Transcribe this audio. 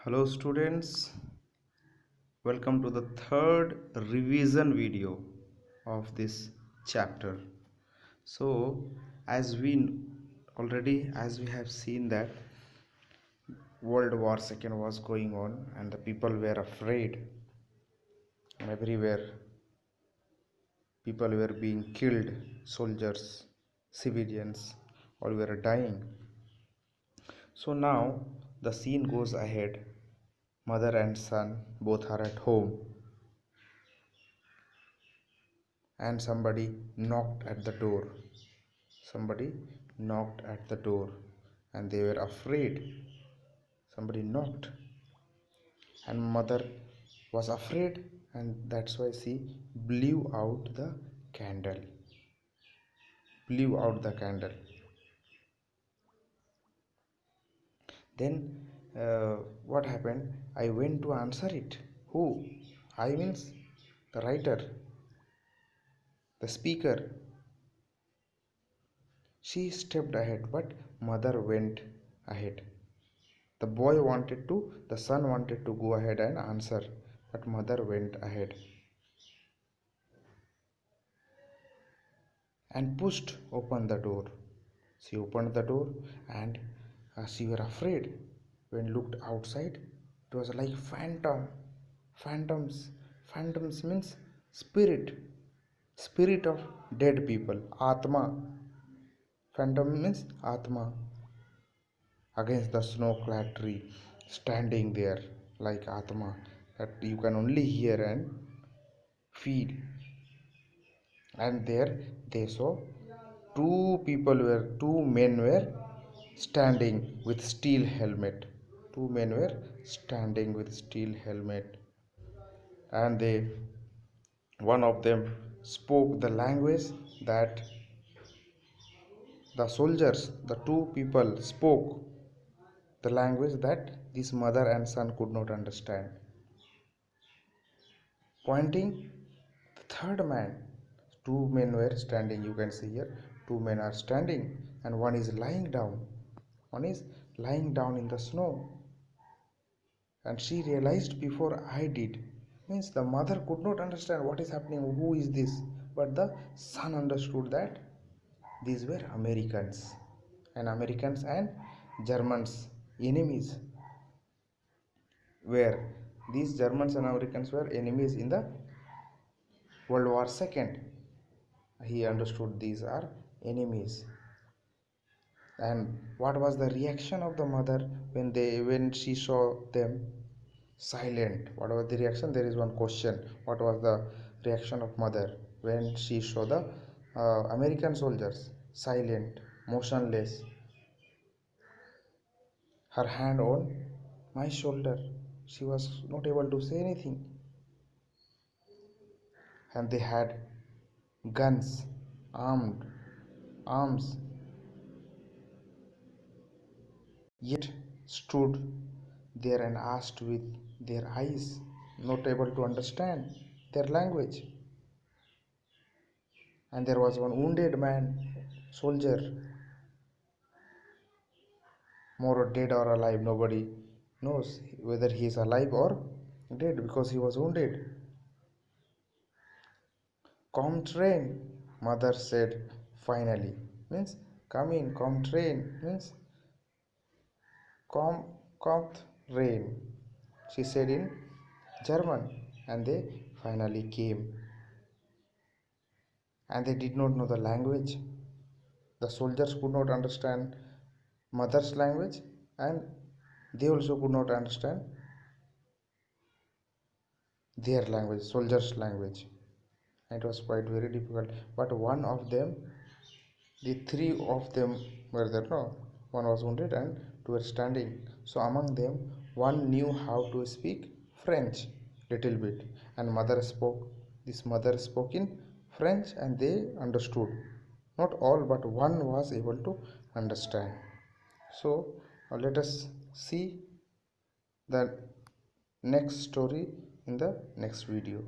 Hello students, welcome to the third revision video of this chapter. So as we have seen that World War II was going on and the people were afraid, and everywhere people were being killed, soldiers, civilians, all were dying. So now the scene goes ahead. Mother and son both are at home and somebody knocked at the door. Somebody knocked at the door and they were afraid. Somebody knocked and mother was afraid, and that's why she blew out the candle. Blew out the candle. Then what happened? I went to answer it. Who? I means the writer, the speaker. She stepped ahead, but mother went ahead. The son wanted to go ahead and answer, but mother went ahead and pushed open the door. She opened the door and she were afraid. When looked outside, it was like phantoms. Phantoms means spirit of dead people. Atma. Phantom means Atma. Against the snow-clad tree, standing there like Atma that you can only hear and feel. And there they saw two men were standing with steel helmet. Two men were standing with steel helmet, and one of them spoke the language that the soldiers, the two people spoke the language that this mother and son could not understand. Pointing the third man, two men were standing. You can see here, two men are standing, and one is lying down. One is lying down in the snow. And she realized before I did. Means the mother could not understand what is happening, who is this. But the son understood that these were Americans. And Americans and Germans, enemies. Where these Germans and Americans were enemies in the World War II. He understood these are enemies. And what was the reaction of the mother when she saw them? Silent. What was the reaction? There is one question. What was the reaction of mother when she saw the American soldiers? Silent, motionless, her hand on my shoulder. She was not able to say anything. And they had guns, armed, arms, yet stood there and asked with their eyes, not able to understand their language. And there was one wounded man, soldier, more dead or alive. Nobody knows whether he is alive or dead because he was wounded. Come train, mother said finally. Means come in, come train. Means come, kommt rain. She said in German, and they finally came. And they did not know the language. The soldiers could not understand mother's language, and they also could not understand their language, soldiers' language. It was quite very difficult. But one of them, the three of them were there, no? One was wounded and two were standing. So among them, one knew how to speak French little bit, and this mother spoke in French, and they understood. Not all, but one was able to understand. So let us see the next story in the next video.